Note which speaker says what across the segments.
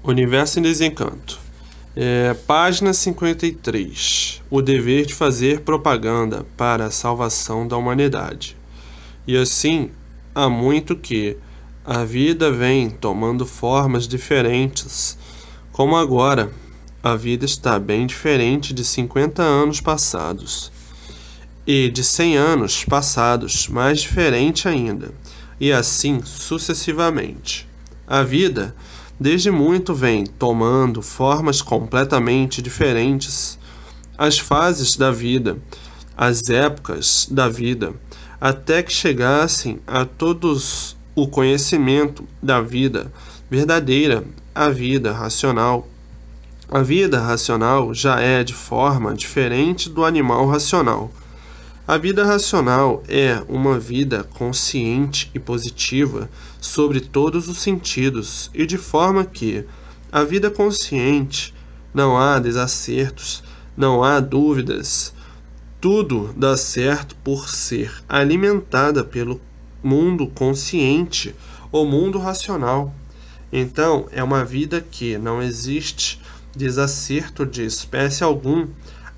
Speaker 1: Universo em Desencanto. Página 53. O dever de fazer propaganda para a salvação da humanidade. E assim, há muito que a vida vem tomando formas diferentes, como agora. A vida está bem diferente de 50 anos passados. E de 100 anos passados, mais diferente ainda. E assim sucessivamente. A vida, desde muito, vem tomando formas completamente diferentes. As fases da vida, as épocas da vida, até que chegassem a todos o conhecimento da vida verdadeira, a vida racional. A vida racional já é de forma diferente do animal racional. A vida racional é uma vida consciente e positiva sobre todos os sentidos, e de forma que a vida consciente não há desacertos, não há dúvidas, tudo dá certo por ser alimentada pelo mundo consciente ou mundo racional. Então, é uma vida que não existe desacerto de espécie algum,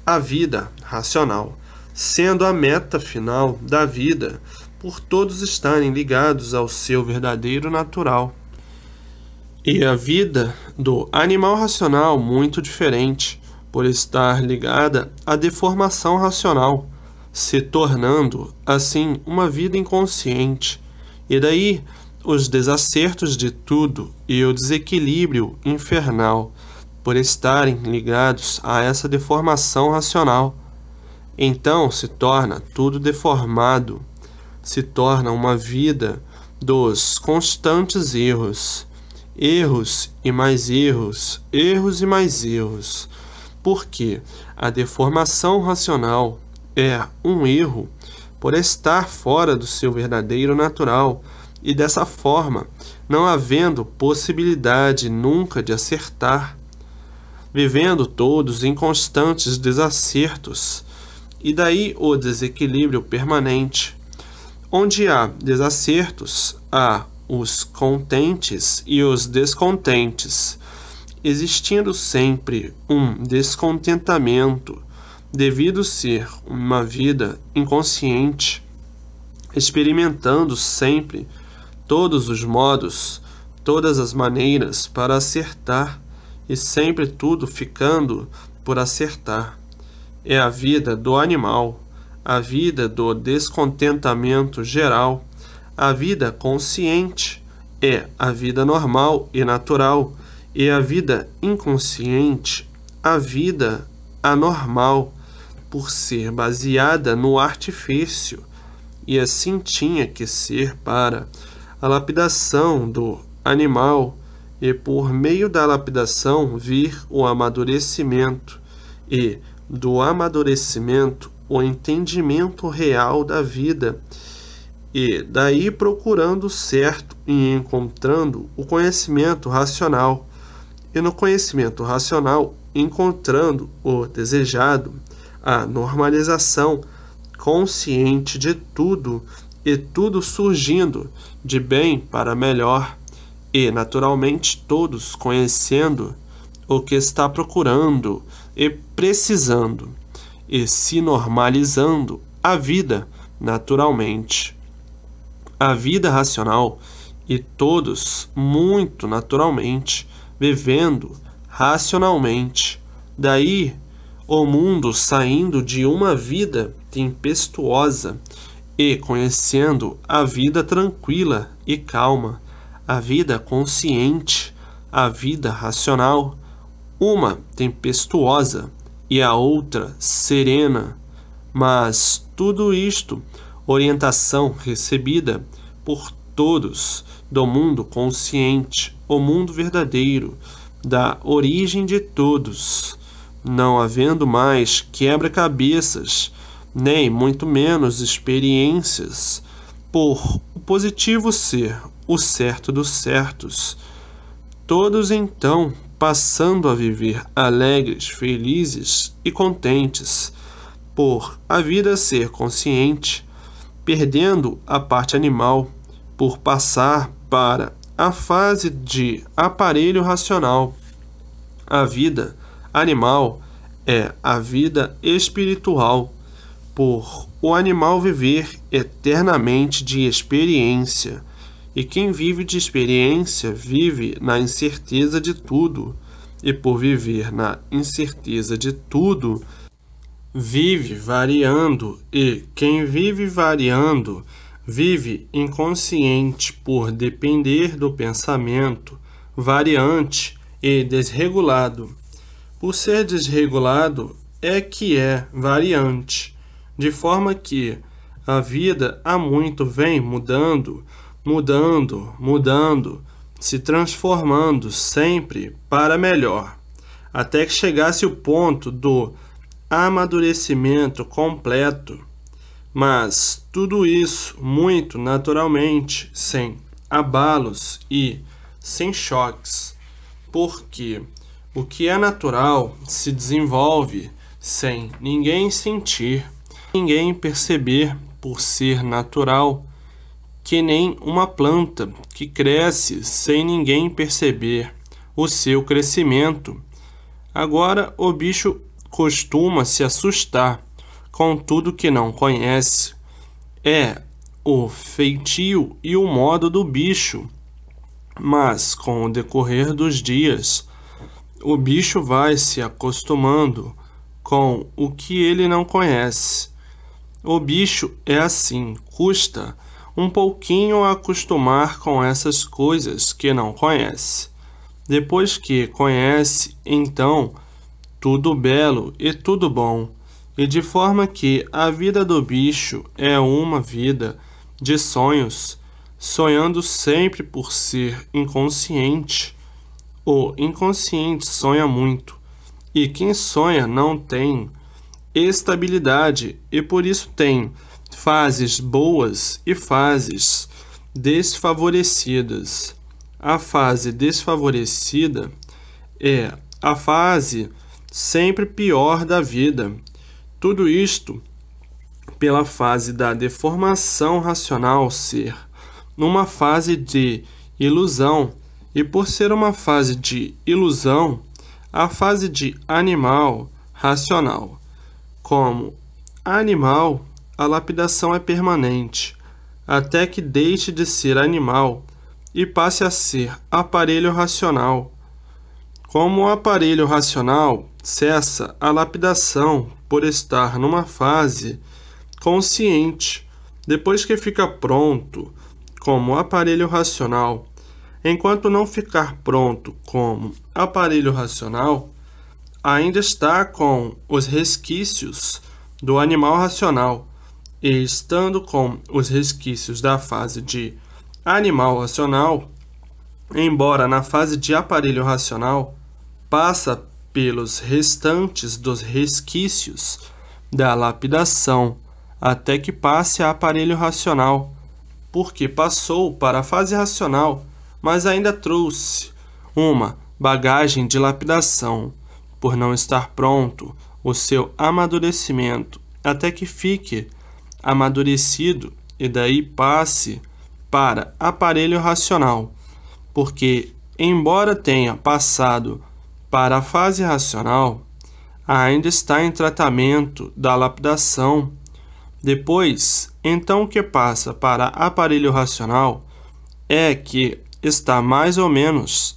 Speaker 1: a vida racional, sendo a meta final da vida, por todos estarem ligados ao seu verdadeiro natural. E a vida do animal racional muito diferente, por estar ligada à deformação racional, se tornando, assim, uma vida inconsciente. E daí os desacertos de tudo e o desequilíbrio infernal, por estarem ligados a essa deformação racional. Então se torna tudo deformado, se torna uma vida dos constantes erros, erros e mais erros, erros e mais erros, porque a deformação racional é um erro por estar fora do seu verdadeiro natural e dessa forma não havendo possibilidade nunca de acertar, vivendo todos em constantes desacertos, e daí o desequilíbrio permanente. Onde há desacertos, há os contentes e os descontentes, existindo sempre um descontentamento, devido ser uma vida inconsciente, experimentando sempre todos os modos, todas as maneiras para acertar, e sempre tudo ficando por acertar. É a vida do animal, a vida do descontentamento geral. A vida consciente é a vida normal e natural, e a vida inconsciente, a vida anormal, por ser baseada no artifício, e assim tinha que ser para a lapidação do animal, e por meio da lapidação vir o amadurecimento, e do amadurecimento o entendimento real da vida, e daí procurando o certo e encontrando o conhecimento racional, e no conhecimento racional encontrando o desejado, a normalização consciente de tudo, e tudo surgindo de bem para melhor, e naturalmente todos conhecendo o que está procurando e precisando, e se normalizando a vida naturalmente. A vida racional, e todos muito naturalmente vivendo racionalmente. Daí o mundo saindo de uma vida tempestuosa e conhecendo a vida tranquila e calma, a vida consciente, a vida racional, uma tempestuosa e a outra serena, mas tudo isto orientação recebida por todos do mundo consciente, o mundo verdadeiro, da origem de todos, não havendo mais quebra-cabeças, nem muito menos experiências, por o positivo ser o certo dos certos. Todos então passando a viver alegres, felizes e contentes, por a vida ser consciente, perdendo a parte animal, por passar para a fase de aparelho racional. A vida animal é a vida espiritual, por o animal viver eternamente de experiência, e quem vive de experiência vive na incerteza de tudo, e por viver na incerteza de tudo, vive variando, e quem vive variando vive inconsciente por depender do pensamento variante e desregulado. Por ser desregulado é que é variante, de forma que a vida há muito vem mudando, se transformando sempre para melhor, até que chegasse o ponto do amadurecimento completo. Mas tudo isso muito naturalmente, sem abalos e sem choques, porque o que é natural se desenvolve sem ninguém sentir, ninguém perceber, por ser natural, que nem uma planta que cresce sem ninguém perceber o seu crescimento. Agora o bicho costuma se assustar com tudo que não conhece. É o feitio e o modo do bicho, mas com o decorrer dos dias, o bicho vai se acostumando com o que ele não conhece. O bicho é assim, custa um pouquinho a acostumar com essas coisas que não conhece. Depois que conhece, então, tudo belo e tudo bom, e de forma que a vida do bicho é uma vida de sonhos, sonhando sempre por ser inconsciente. O inconsciente sonha muito, e quem sonha não tem estabilidade, e por isso tem fases boas e fases desfavorecidas. A fase desfavorecida é a fase sempre pior da vida. Tudo isto pela fase da deformação racional ser numa fase de ilusão, e por ser uma fase de ilusão, a fase de animal racional. Como animal, a lapidação é permanente, até que deixe de ser animal e passe a ser aparelho racional. Como o aparelho racional cessa a lapidação por estar numa fase consciente, depois que fica pronto como aparelho racional, enquanto não ficar pronto como aparelho racional, ainda está com os resquícios do animal racional, e estando com os resquícios da fase de animal racional, embora na fase de aparelho racional, passa pelos restantes dos resquícios da lapidação, até que passe a aparelho racional, porque passou para a fase racional, mas ainda trouxe uma bagagem de lapidação, por não estar pronto o seu amadurecimento, até que fique amadurecido e daí passe para aparelho racional, porque, embora tenha passado para a fase racional, ainda está em tratamento da lapidação. Depois, então que passa para aparelho racional, é que está mais ou menos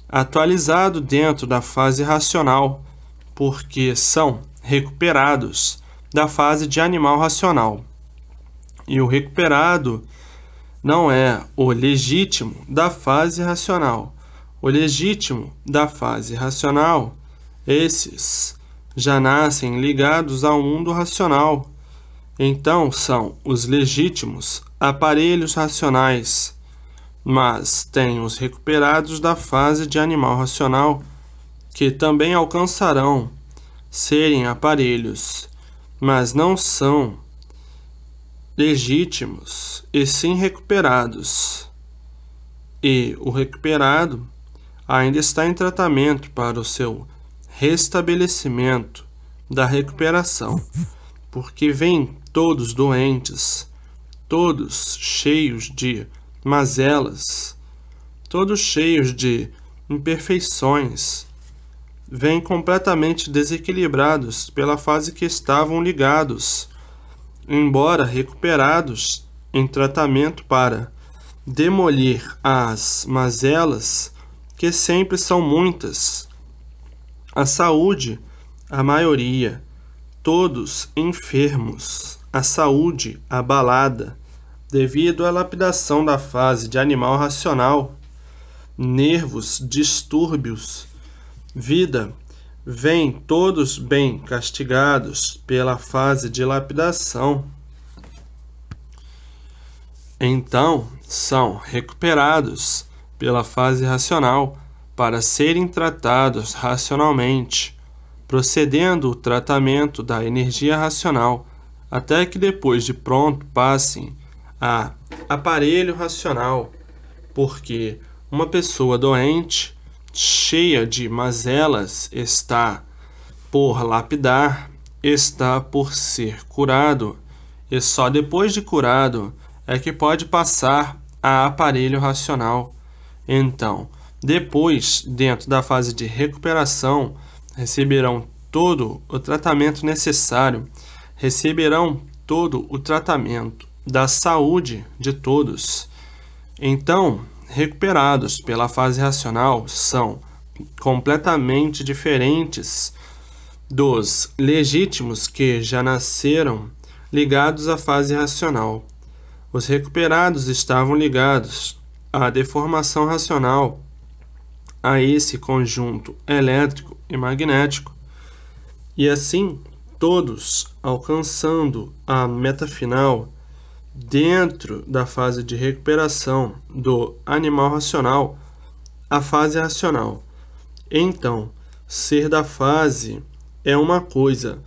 Speaker 1: atualizado dentro da fase racional, porque são recuperados da fase de animal racional. E o recuperado não é o legítimo da fase racional. O legítimo da fase racional, esses já nascem ligados ao mundo racional. Então são os legítimos aparelhos racionais, mas tem os recuperados da fase de animal racional, que também alcançarão serem aparelhos, mas não são legítimos, e sim recuperados. E o recuperado ainda está em tratamento para o seu restabelecimento da recuperação, porque vêm todos doentes, todos cheios de mazelas, todos cheios de imperfeições, vêm completamente desequilibrados pela fase que estavam ligados, embora recuperados em tratamento para demolir as mazelas, que sempre são muitas. A saúde, a maioria, todos enfermos, a saúde abalada, devido à lapidação da fase de animal racional, nervos, distúrbios, vida, vêm todos bem castigados pela fase de lapidação. Então, são recuperados pela fase racional para serem tratados racionalmente, procedendo o tratamento da energia racional, até que depois de pronto passem a aparelho racional, porque uma pessoa doente, cheia de mazelas, está por lapidar, está por ser curado, e só depois de curado é que pode passar a aparelho racional. Então, depois, dentro da fase de recuperação, receberão todo o tratamento necessário, receberão todo o tratamento da saúde de todos. Então, recuperados pela fase racional são completamente diferentes dos legítimos que já nasceram ligados à fase racional. Os recuperados estavam ligados à deformação racional, a esse conjunto elétrico e magnético, e assim todos alcançando a meta final dentro da fase de recuperação do animal racional, a fase racional. Então, ser da fase é uma coisa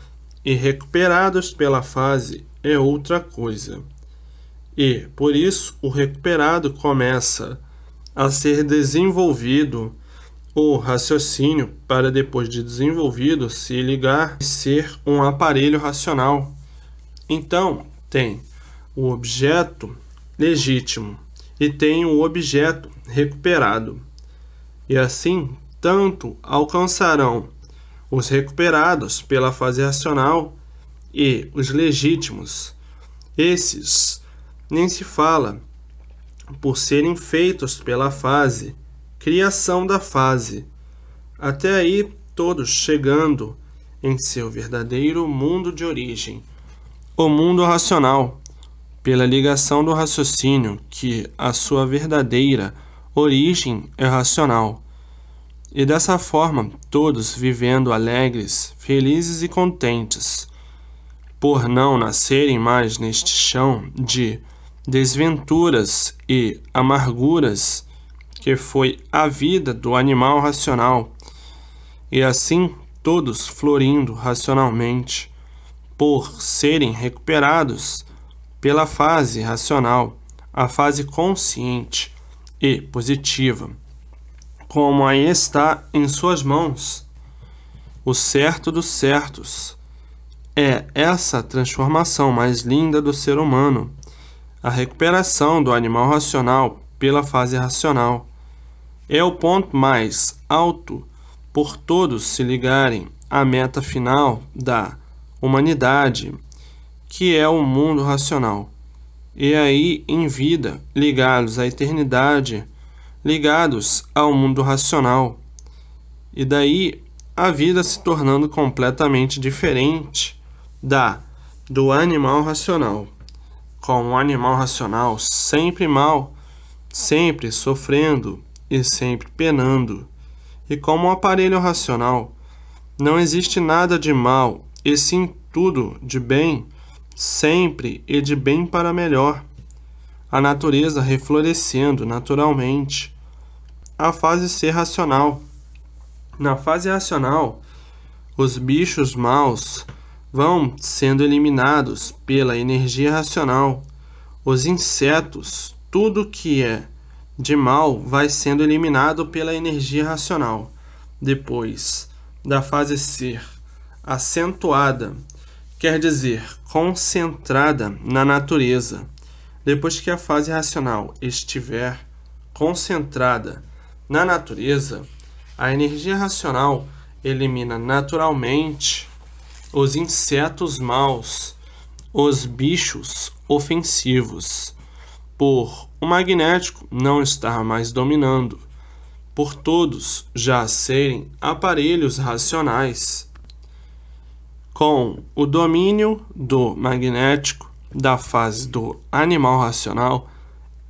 Speaker 1: e recuperados pela fase é outra coisa. E, por isso, o recuperado começa a ser desenvolvido o raciocínio para, depois de desenvolvido, se ligar e ser um aparelho racional. Então, tem o objeto legítimo e tem o objeto recuperado. E assim, tanto alcançarão os recuperados pela fase racional e os legítimos. Esses nem se fala, por serem feitos pela fase, criação da fase, até aí todos chegando em seu verdadeiro mundo de origem, o mundo racional, pela ligação do raciocínio que a sua verdadeira origem é racional. E dessa forma, todos vivendo alegres, felizes e contentes, por não nascerem mais neste chão de desventuras e amarguras que foi a vida do animal racional, e assim todos florindo racionalmente, por serem recuperados pela fase racional, a fase consciente e positiva, como aí está em suas mãos, o certo dos certos. É essa transformação mais linda do ser humano, a recuperação do animal racional pela fase racional. É o ponto mais alto por todos se ligarem à meta final da humanidade, que é o mundo racional. E aí, em vida, ligados à eternidade, ligados ao mundo racional. E daí, a vida se tornando completamente diferente do animal racional. Com o animal racional sempre mal, sempre sofrendo e sempre penando. E como o aparelho racional, não existe nada de mal, e sim tudo de bem, sempre e de bem para melhor. A natureza reflorescendo naturalmente. A fase ser racional. Na fase racional, os bichos maus vão sendo eliminados pela energia racional. Os insetos, tudo que é de mal vai sendo eliminado pela energia racional. Depois da fase ser acentuada, quer dizer concentrada na natureza. Depois que a fase racional estiver concentrada na natureza, a energia racional elimina naturalmente os insetos maus, os bichos ofensivos, por o magnético não estar mais dominando, por todos já serem aparelhos racionais. Com o domínio do magnético da fase do animal racional,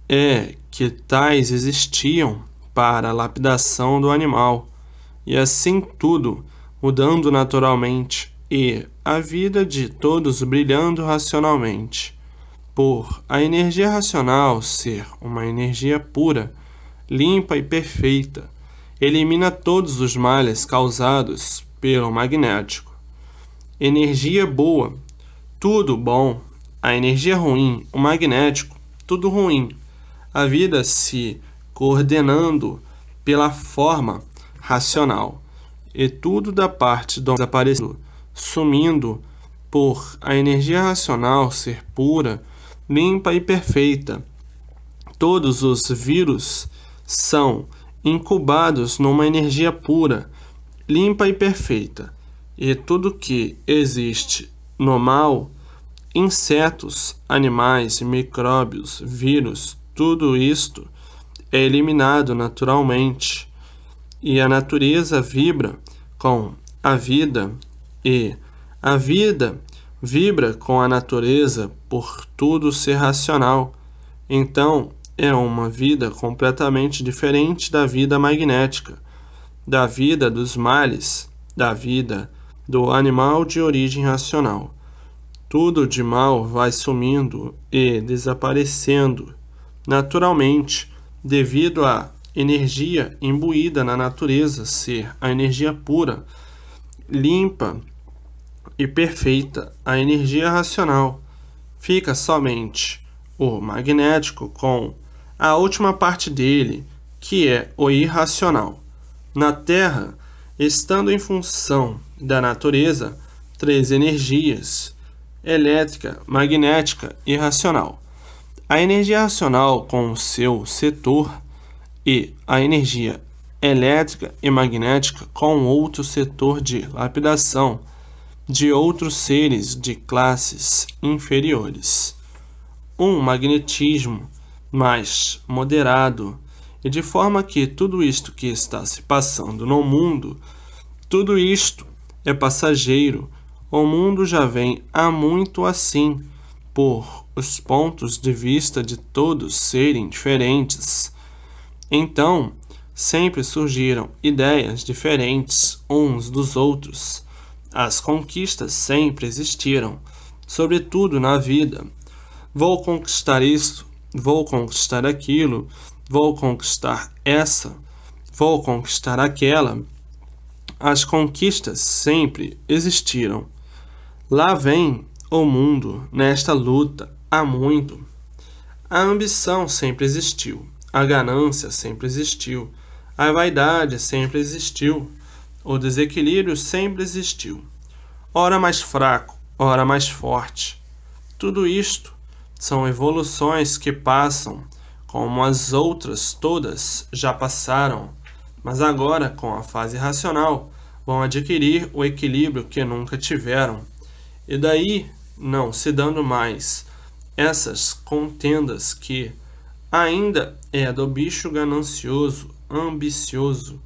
Speaker 1: é que tais existiam para a lapidação do animal, e assim tudo mudando naturalmente, e a vida de todos brilhando racionalmente. Por a energia racional ser uma energia pura, limpa e perfeita, elimina todos os males causados pelo magnético. Energia boa, tudo bom. A energia ruim, o magnético, tudo ruim. A vida se coordenando pela forma racional, e tudo da parte do desaparecendo, sumindo por a energia racional ser pura, limpa e perfeita. Todos os vírus são incubados numa energia pura, limpa e perfeita, e tudo que existe no mal, insetos, animais, micróbios, vírus, tudo isto é eliminado naturalmente, e a natureza vibra com a vida, e a vida vibra com a natureza por tudo ser racional. Então, é uma vida completamente diferente da vida magnética, da vida dos males, da vida do animal de origem racional. Tudo de mal vai sumindo e desaparecendo naturalmente, devido à energia imbuída na natureza ser a energia pura, limpa e perfeita. A energia racional fica somente o magnético com a última parte dele, que é o irracional. Na Terra, estando em função da natureza, 3 energias: elétrica, magnética e racional. A energia racional com o seu setor e a energia elétrica e magnética com outro setor de lapidação de outros seres de classes inferiores. Um magnetismo mais moderado, e de forma que tudo isto que está se passando no mundo, tudo isto é passageiro. O mundo já vem há muito assim, por os pontos de vista de todos serem diferentes. Então, sempre surgiram ideias diferentes uns dos outros. As conquistas sempre existiram, sobretudo na vida. Vou conquistar isso, vou conquistar aquilo, vou conquistar essa, vou conquistar aquela. As conquistas sempre existiram. Lá vem o mundo nesta luta há muito. A ambição sempre existiu, a ganância sempre existiu, a vaidade sempre existiu, o desequilíbrio sempre existiu. Ora mais fraco, ora mais forte. Tudo isto são evoluções que passam, como as outras todas já passaram, mas agora, com a fase racional, vão adquirir o equilíbrio que nunca tiveram. E daí, não se dando mais essas contendas que ainda é do bicho ganancioso, ambicioso,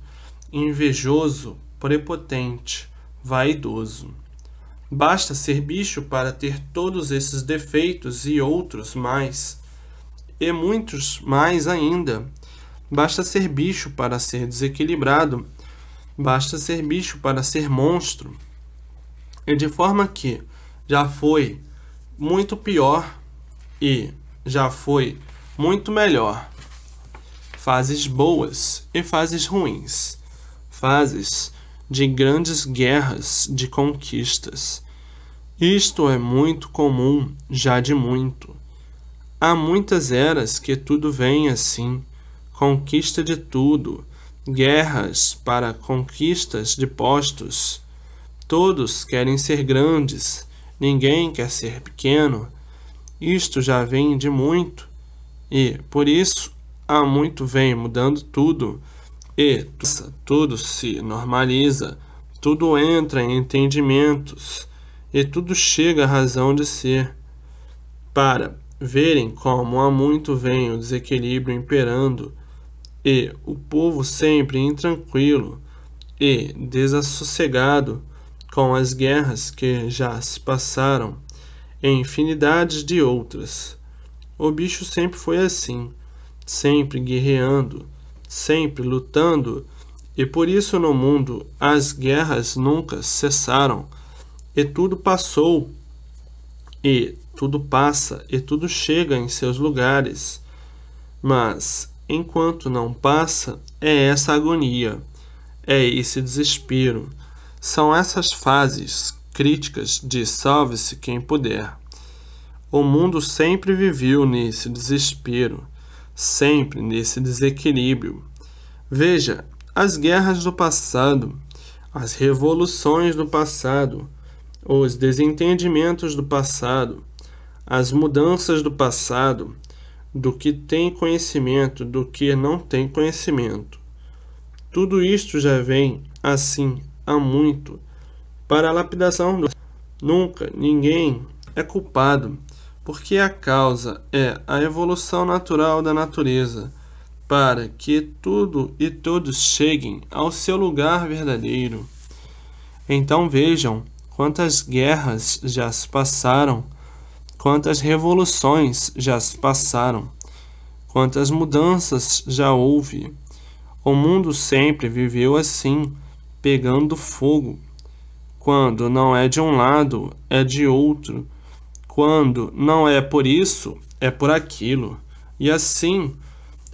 Speaker 1: invejoso, prepotente, vaidoso. Basta ser bicho para ter todos esses defeitos e outros mais, e muitos mais ainda. Basta ser bicho para ser desequilibrado, basta ser bicho para ser monstro. E de forma que já foi muito pior e já foi muito melhor. Fases boas e fases ruins. Fases de grandes guerras, de conquistas. Isto é muito comum já de muito. Há muitas eras que tudo vem assim, conquista de tudo, guerras para conquistas de postos. Todos querem ser grandes, ninguém quer ser pequeno. Isto já vem de muito, e por isso há muito vem mudando tudo, e tudo se normaliza, tudo entra em entendimentos, e tudo chega à razão de ser, para verem como há muito vem o desequilíbrio imperando, e o povo sempre intranquilo e desassossegado com as guerras que já se passaram, e infinidades de outras. O bicho sempre foi assim, sempre guerreando, sempre lutando, e por isso no mundo as guerras nunca cessaram, e tudo passou, e tudo passa, e tudo chega em seus lugares. Mas, enquanto não passa, é essa agonia, é esse desespero, são essas fases críticas de salve-se quem puder. O mundo sempre viveu nesse desespero, sempre nesse desequilíbrio. Veja, as guerras do passado, as revoluções do passado, os desentendimentos do passado, as mudanças do passado, do que tem conhecimento, do que não tem conhecimento. Tudo isto já vem assim há muito, para a lapidação do... Nunca ninguém é culpado, porque a causa é a evolução natural da natureza, para que tudo e todos cheguem ao seu lugar verdadeiro. Então vejam quantas guerras já se passaram, quantas revoluções já se passaram, quantas mudanças já houve. O mundo sempre viveu assim, pegando fogo. Quando não é de um lado, é de outro. Quando não é por isso, é por aquilo. E assim,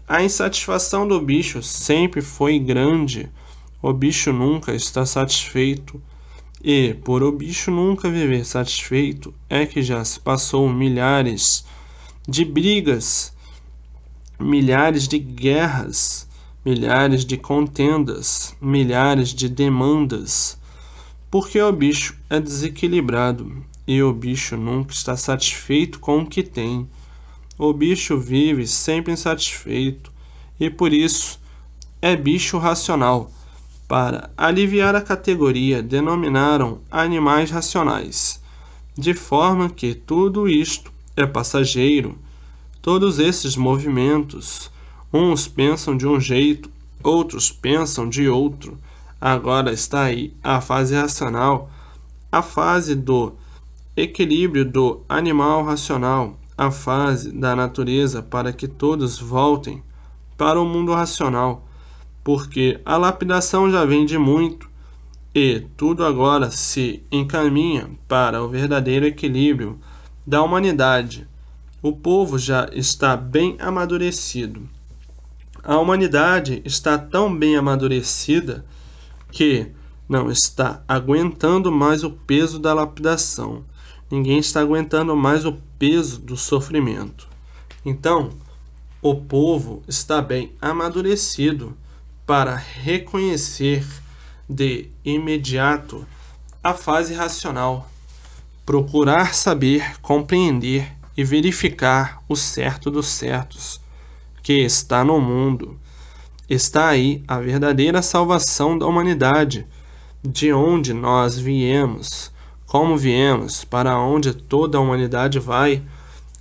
Speaker 1: a insatisfação do bicho sempre foi grande. O bicho nunca está satisfeito. E, por o bicho nunca viver satisfeito, é que já se passou milhares de brigas, milhares de guerras, milhares de contendas, milhares de demandas, porque o bicho é desequilibrado e o bicho nunca está satisfeito com o que tem. O bicho vive sempre insatisfeito e por isso é bicho racional. Para aliviar a categoria, denominaram animais racionais, de forma que tudo isto é passageiro. Todos esses movimentos, uns pensam de um jeito, outros pensam de outro. Agora está aí a fase racional, a fase do equilíbrio do animal racional, a fase da natureza para que todos voltem para o mundo racional, porque a lapidação já vem de muito e tudo agora se encaminha para o verdadeiro equilíbrio da humanidade. O povo já está bem amadurecido. A humanidade está tão bem amadurecida que não está aguentando mais o peso da lapidação. Ninguém está aguentando mais o peso do sofrimento. Então, o povo está bem amadurecido para reconhecer de imediato a fase racional, procurar saber, compreender e verificar o certo dos certos que está no mundo. Está aí a verdadeira salvação da humanidade, de onde nós viemos, como viemos, para onde toda a humanidade vai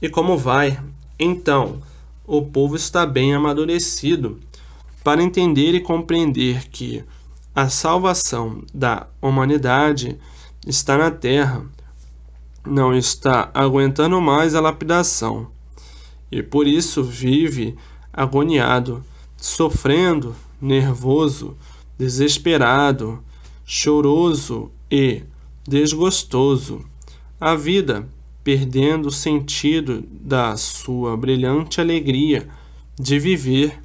Speaker 1: e como vai. Então, o povo está bem amadurecido para entender e compreender que a salvação da humanidade está na terra, não está aguentando mais a lapidação, e por isso vive agoniado, sofrendo, nervoso, desesperado, choroso e desgostoso, a vida perdendo o sentido da sua brilhante alegria de viver,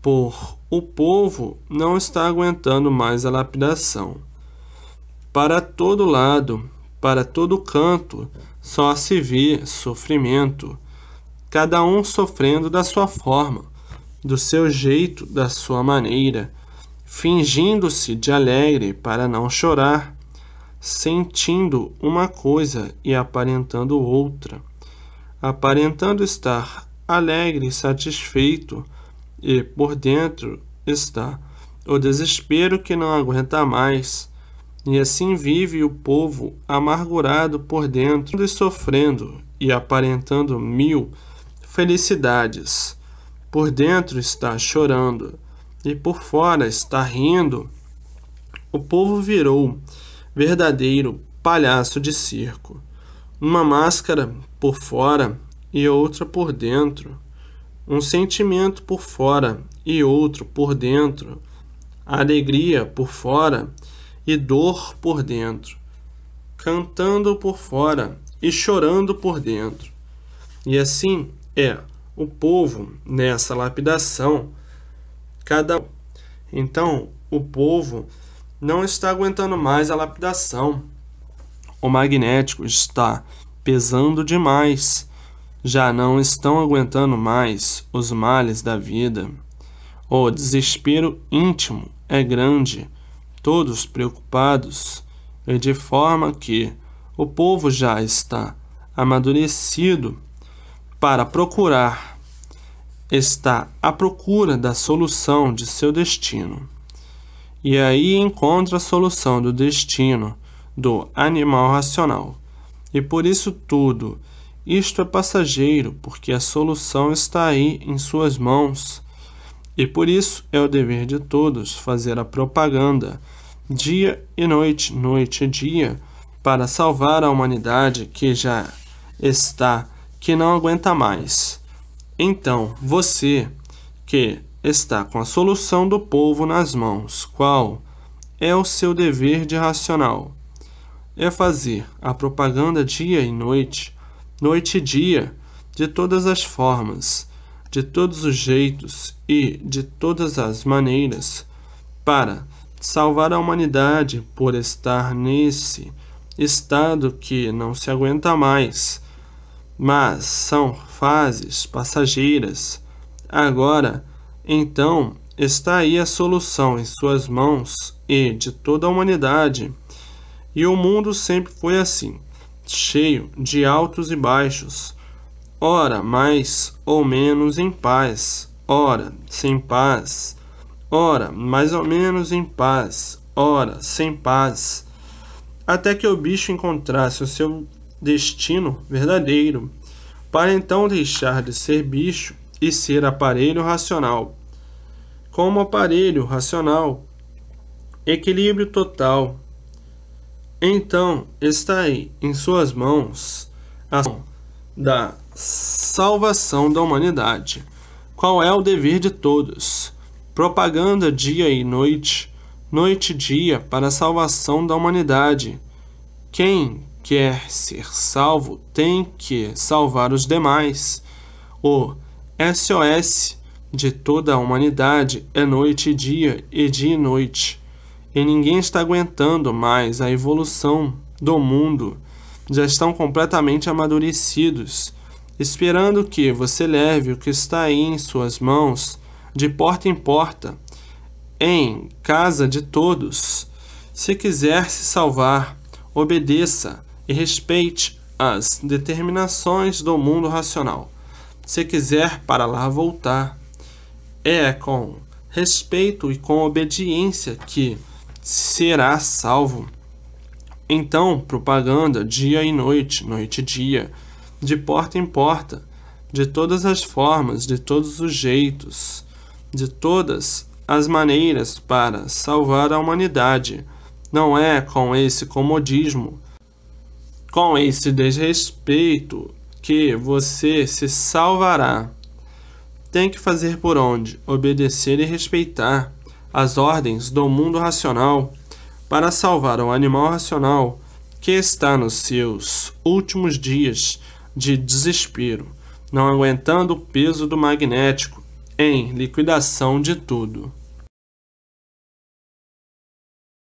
Speaker 1: por o povo não está aguentando mais a lapidação. Para todo lado, para todo canto, só se vê sofrimento, cada um sofrendo da sua forma, do seu jeito, da sua maneira, fingindo-se de alegre para não chorar, sentindo uma coisa e aparentando outra, aparentando estar alegre e satisfeito, e por dentro está o desespero que não aguenta mais. E assim vive o povo amargurado por dentro e sofrendo e aparentando mil felicidades. Por dentro está chorando e por fora está rindo. O povo virou verdadeiro palhaço de circo, uma máscara por fora e outra por dentro, um sentimento por fora e outro por dentro, alegria por fora e dor por dentro, cantando por fora e chorando por dentro. E assim é o povo nessa lapidação, cada um. Então, o povo não está aguentando mais a lapidação. O magnético está pesando demais. Já não estão aguentando mais os males da vida. O desespero íntimo é grande, todos preocupados, e de forma que o povo já está amadurecido para procurar, está à procura da solução de seu destino. E aí encontra a solução do destino do animal racional. E por isso tudo, isto é passageiro, porque a solução está aí em suas mãos. E por isso é o dever de todos fazer a propaganda, dia e noite, noite e dia, para salvar a humanidade que já está, que não aguenta mais. Então, você que está com a solução do povo nas mãos, qual é o seu dever de racional? É fazer a propaganda dia e noite, noite e dia, de todas as formas, de todos os jeitos e de todas as maneiras, para salvar a humanidade por estar nesse estado que não se aguenta mais. Mas são fases passageiras. Agora, então, está aí a solução em suas mãos e de toda a humanidade. E o mundo sempre foi assim, cheio de altos e baixos, ora mais ou menos em paz, ora sem paz, ora mais ou menos em paz, ora sem paz, até que o bicho encontrasse o seu destino verdadeiro, para então deixar de ser bicho e ser aparelho racional. Como aparelho racional, equilíbrio total. Então está aí em suas mãos a ação da salvação da humanidade. Qual é o dever de todos? Propaganda dia e noite, noite e dia para a salvação da humanidade. Quem quer ser salvo tem que salvar os demais. O SOS de toda a humanidade é noite e dia e noite. E ninguém está aguentando mais a evolução do mundo. Já estão completamente amadurecidos, esperando que você leve o que está aí em suas mãos, de porta em porta, em casa de todos. Se quiser se salvar, obedeça e respeite as determinações do mundo racional. Se quiser para lá voltar, é com respeito e com obediência que será salvo. Então, propaganda dia e noite, noite e dia, de porta em porta, de todas as formas, de todos os jeitos, de todas as maneiras para salvar a humanidade. Não é com esse comodismo, com esse desrespeito que você se salvará. Tem que fazer por onde? Obedecer e respeitar as ordens do mundo racional para salvar o animal racional que está nos seus últimos dias de desespero, não aguentando o peso do magnético em liquidação de tudo.